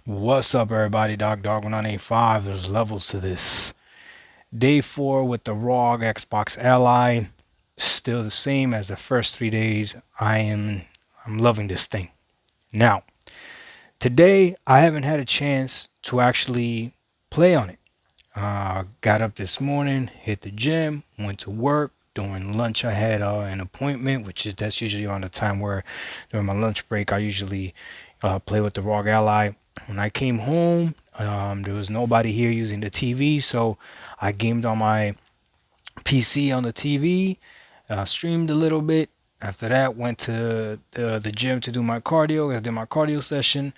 What's up, everybody? Dog 1985. There's levels to this. Day 4 with the Rog Xbox Ally. Still the same as the first 3 days. I'm loving this thing. Now, today I haven't had a chance to actually play on it. Got up this morning, hit the gym, went to work. During lunch, I had an appointment, that's usually on the time where during my lunch break I usually play with the ROG Ally. When I came home, there was nobody here using the TV, so I gamed on my PC on the TV, streamed a little bit. After that, went to the gym to do my cardio. I did my cardio session.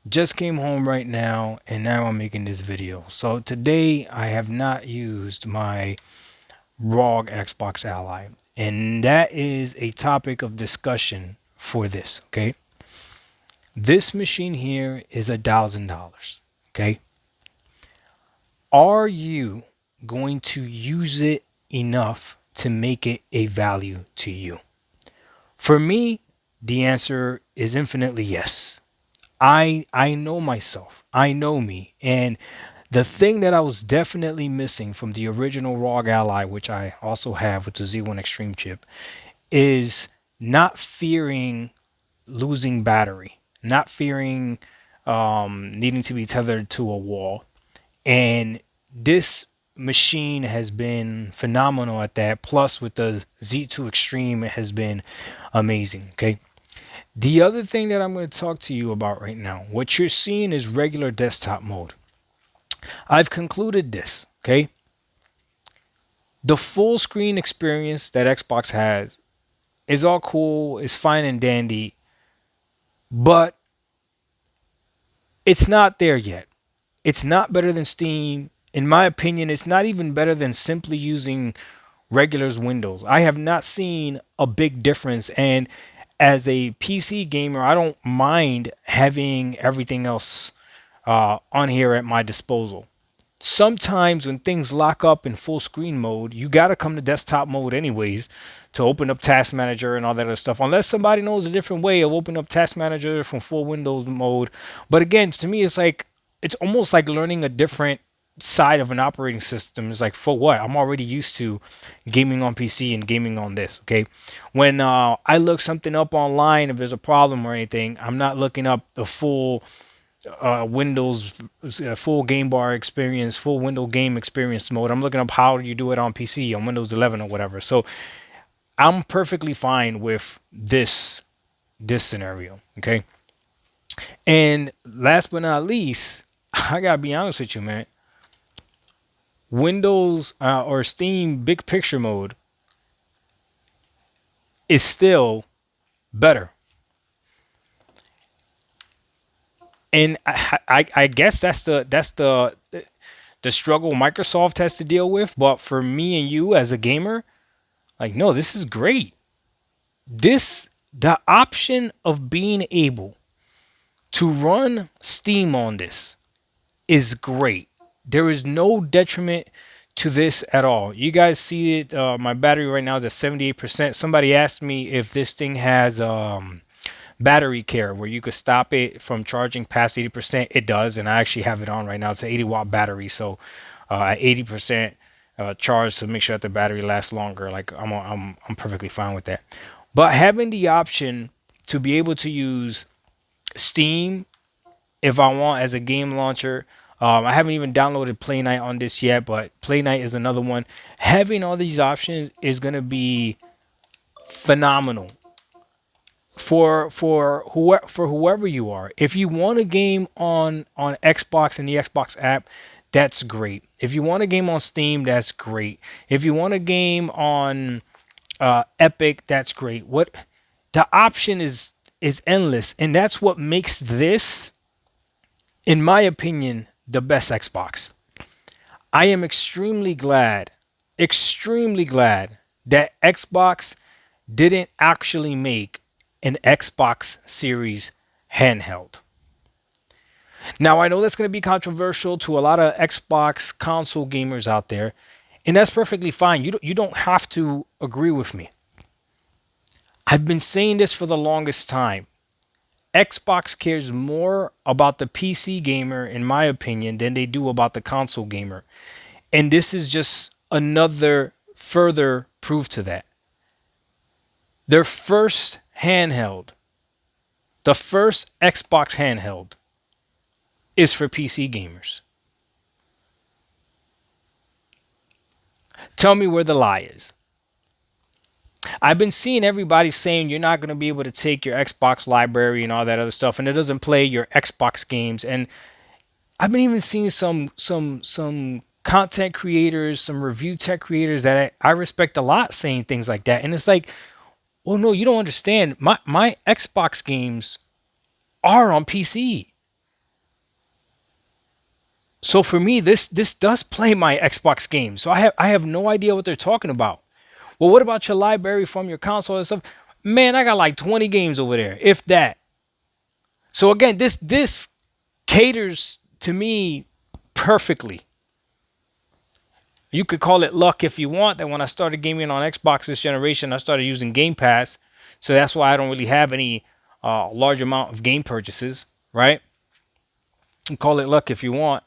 Just came home right now, and now I'm making this video. So today I have not used my ROG Xbox Ally, and that is a topic of discussion for this. Okay, this machine here is $1,000. Okay, are you going to use it enough to make it a value to you? For me, the answer is infinitely yes. I know myself. I know me. And the thing that I was definitely missing from the original ROG Ally, which I also have with the Z1 Extreme chip, is not fearing losing battery, not fearing needing to be tethered to a wall. And this machine has been phenomenal at that. Plus, with the Z2 Extreme, it has been amazing. Okay. The other thing that I'm going to talk to you about right now, what you're seeing is regular desktop mode. I've concluded this. Okay. The full screen experience that Xbox has is all cool, is fine and dandy, but it's not there yet. It's not better than Steam. In my opinion, it's not even better than simply using regular's Windows. I have not seen a big difference. And as a PC gamer, I don't mind having everything else on here at my disposal. Sometimes when things lock up in full screen mode, you got to come to desktop mode anyways to open up Task Manager and all that other stuff. Unless somebody knows a different way of opening up Task Manager from full Windows mode. But again, to me, it's almost like learning a different side of an operating system. It's like, for what? I'm already used to gaming on PC and gaming on this. Okay, when I look something up online, if there's a problem or anything, I'm not looking up the full Windows full game bar experience, full window game experience mode. I'm looking up how do you do it on PC on Windows 11 or whatever. So I'm perfectly fine with this scenario. Okay, and last but not least, I gotta be honest with you, man. Windows or Steam big picture mode is still better. And I guess the struggle Microsoft has to deal with. But for me and you as a gamer, like, no, this is great. The option of being able to run Steam on this is great. There is no detriment to this at all. You guys see it. My battery right now is at 78%. Somebody asked me if this thing has battery care where you could stop it from charging past 80%. It does, and I actually have it on right now. It's an 80-watt battery, so at 80% charge to make sure that the battery lasts longer. Like I'm perfectly fine with that. But having the option to be able to use Steam if I want as a game launcher. I haven't even downloaded Play Night on this yet, but Play Night is another one. Having all these options is gonna be phenomenal for whoever you are. If you want a game on Xbox and the Xbox app, that's great. If you want a game on Steam, that's great. If you want a game on Epic, that's great. What the option is endless, and that's what makes this, in my opinion, the best Xbox. I am extremely glad that Xbox didn't actually make an Xbox Series handheld. Now, I know that's going to be controversial to a lot of Xbox console gamers out there, and that's perfectly fine. You don't have to agree with me. I've been saying this for the longest time. Xbox cares more about the PC gamer, in my opinion, than they do about the console gamer. And this is just another further proof to that. Their first handheld, the first Xbox handheld, is for PC gamers. Tell me where the lie is. I've been seeing everybody saying you're not going to be able to take your Xbox library and all that other stuff, and it doesn't play your Xbox games. And I've been even seeing some content creators, some review tech creators that I respect a lot saying things like that. And it's like, well, no, you don't understand. My Xbox games are on PC. So for me, this does play my Xbox games. So I have no idea what they're talking about. Well, what about your library from your console and stuff? Man, I got like 20 games over there, if that. So again, this caters to me perfectly. You could call it luck if you want. That when I started gaming on Xbox this generation, I started using Game Pass, so that's why I don't really have any large amount of game purchases, right? You call it luck if you want.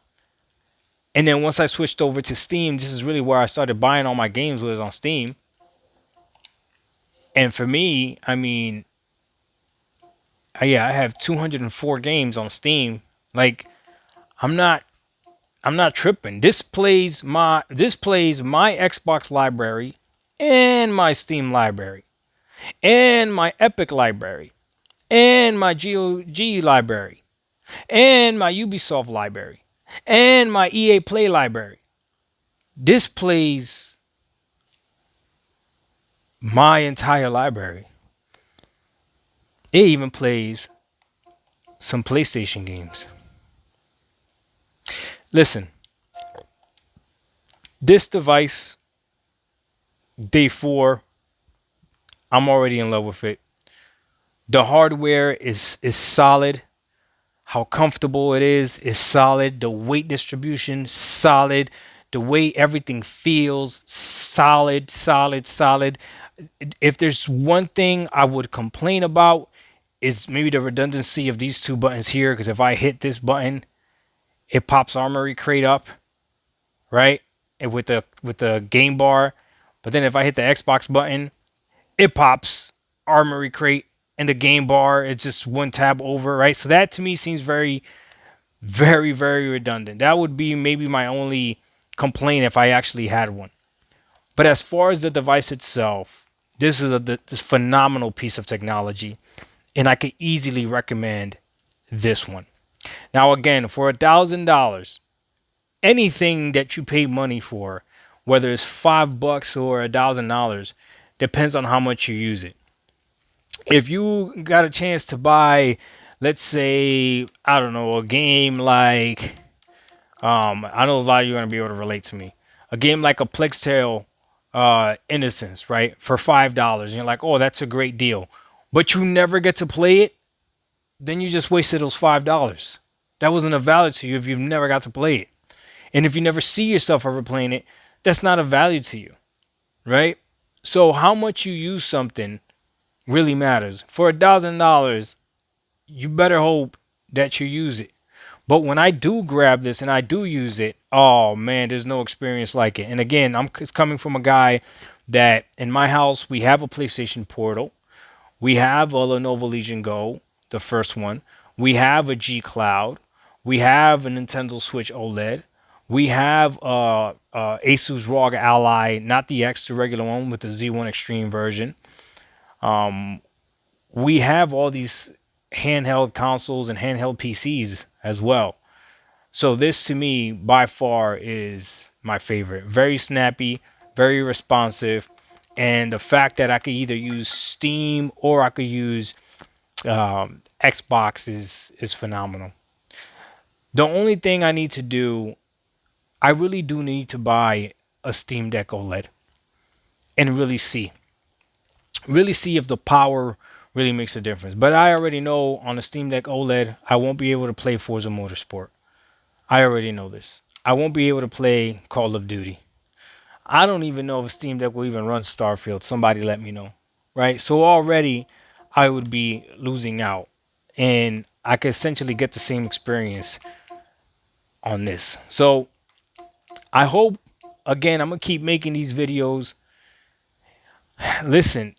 And then once I switched over to Steam, this is really where I started buying all my games was on Steam. And for me, I mean, yeah, I have 204 games on Steam. Like, I'm not I'm not tripping. This plays my Xbox library and my Steam library and my Epic library and my GOG library and my Ubisoft library and my EA Play library. This plays my entire library. It even plays some PlayStation games. Listen, this device, day four, I'm already in love with it. The hardware is solid. How comfortable it is solid. The weight distribution, solid. The way everything feels, solid, solid, solid. If there's one thing I would complain about, is maybe the redundancy of these two buttons here. Because if I hit this button, it pops Armory Crate up, right? And with the game bar. But then if I hit the Xbox button, it pops Armory Crate and the game bar. It's just one tab over, right? So that to me seems very, very, very redundant. That would be maybe my only complaint if I actually had one. But as far as the device itself, this is this phenomenal piece of technology, and I could easily recommend this one. Now, again, for $1,000, anything that you pay money for, whether it's $5 or $1,000, depends on how much you use it. If you got a chance to buy, let's say, I don't know, a game like, I know a lot of you are gonna be able to relate to me. A game like a Plex Tale, Innocence, right, for $5, and you're like, oh, that's a great deal, but you never get to play it, then you just wasted those $5. That wasn't of value to you if you've never got to play it. And if you never see yourself ever playing it, that's not of value to you, right? So how much you use something really matters. For $1,000, you better hope that you use it. But when I do grab this and I do use it, oh man, there's no experience like it. And again, it's coming from a guy that in my house we have a PlayStation Portal, we have a Lenovo Legion Go, the first one, we have a G Cloud, we have a Nintendo Switch OLED, we have Asus ROG Ally, not the X, the regular one with the Z1 Extreme version. We have all these handheld consoles and handheld PCs as well. So this to me by far is my favorite. Very snappy, very responsive, and the fact that I could either use Steam or I could use Xbox is phenomenal. The only thing I need to do, I really do need to buy a Steam Deck OLED and really see if the power really makes a difference. But I already know on the Steam Deck OLED, I won't be able to play Forza Motorsport. I already know this. I won't be able to play Call of Duty. I don't even know if Steam Deck will even run Starfield. Somebody let me know. Right? So already I would be losing out. and I could essentially get the same experience on this. So I hope, again, I'm gonna keep making these videos. Listen,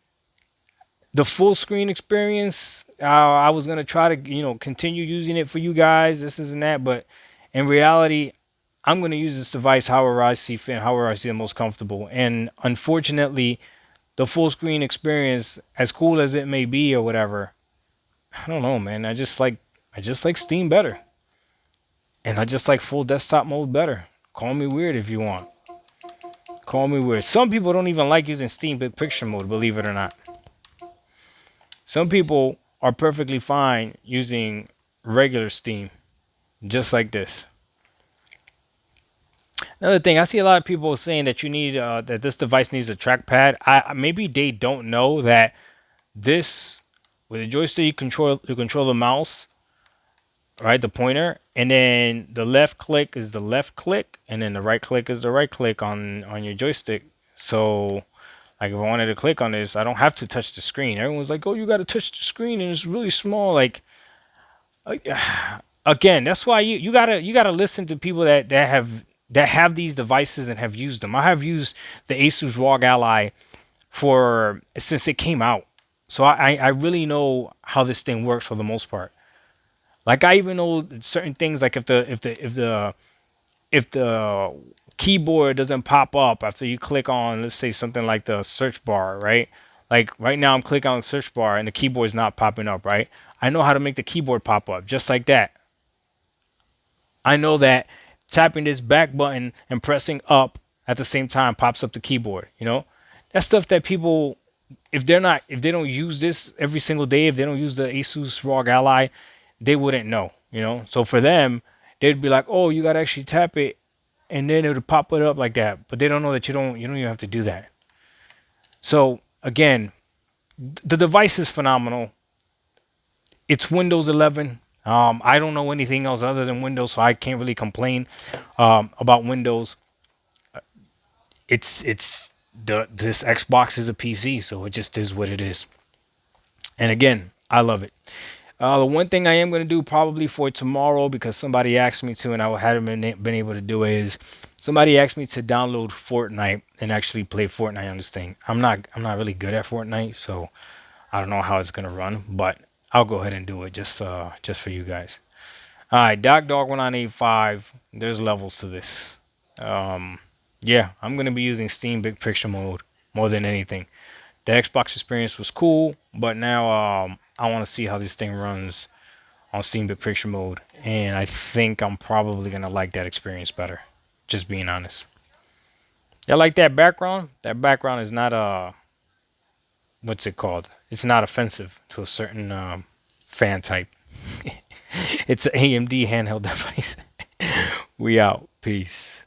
the full screen experience, I was gonna try to continue using it for you guys, this and that, but in reality, I'm gonna use this device however I see fit, however I see the most comfortable. And unfortunately, the full screen experience, as cool as it may be or whatever, I don't know, man. I just like Steam better, and I just like full desktop mode better. Call me weird if you want. Call me weird. Some people don't even like using Steam Big Picture mode, believe it or not. Some people are perfectly fine using regular Steam, just like this. Another thing, I see a lot of people saying that you need that this device needs a trackpad. Maybe they don't know that this with a joystick you control the mouse, right, the pointer, and then the left click is the left click, and then the right click is the right click on your joystick. So like if I wanted to click on this, I don't have to touch the screen. Everyone's like, "Oh, you got to touch the screen and it's really small." Like again, that's why you gotta listen to people that have these devices and have used them. I have used the Asus ROG Ally for since it came out, so I really know how this thing works for the most part. Like I even know certain things, like if the keyboard doesn't pop up after you click on, let's say, something like the search bar, right? Like right now I'm clicking on the search bar and the keyboard's not popping up, right? I know how to make the keyboard pop up just like that. I know that tapping this back button and pressing up at the same time pops up the keyboard, That's stuff that people, if they don't use this every single day, if they don't use the Asus ROG Ally, they wouldn't know. So for them, they'd be like, "Oh, you got to actually tap it and then it would pop it up like that." But they don't know that you don't even have to do that. So again, the device is phenomenal. It's Windows 11. I don't know anything else other than Windows, so I can't really complain about Windows. It's this Xbox is a PC, so it just is what it is. And again, I love it. The one thing I am going to do probably for tomorrow, because somebody asked me to, and I hadn't been able to do it, is somebody asked me to download Fortnite and actually play Fortnite on this thing. I'm not really good at Fortnite, so I don't know how it's gonna run, but I'll go ahead and do it just for you guys. All right, Dog 1985. There's levels to this. Yeah, I'm gonna be using Steam Big Picture mode more than anything. The Xbox experience was cool, but now I want to see how this thing runs on Steam Big Picture mode, and I think I'm probably gonna like that experience better. Just being honest. I like that background. That background is not what's it called? It's not offensive to a certain fan type. It's an AMD handheld device. We out. Peace.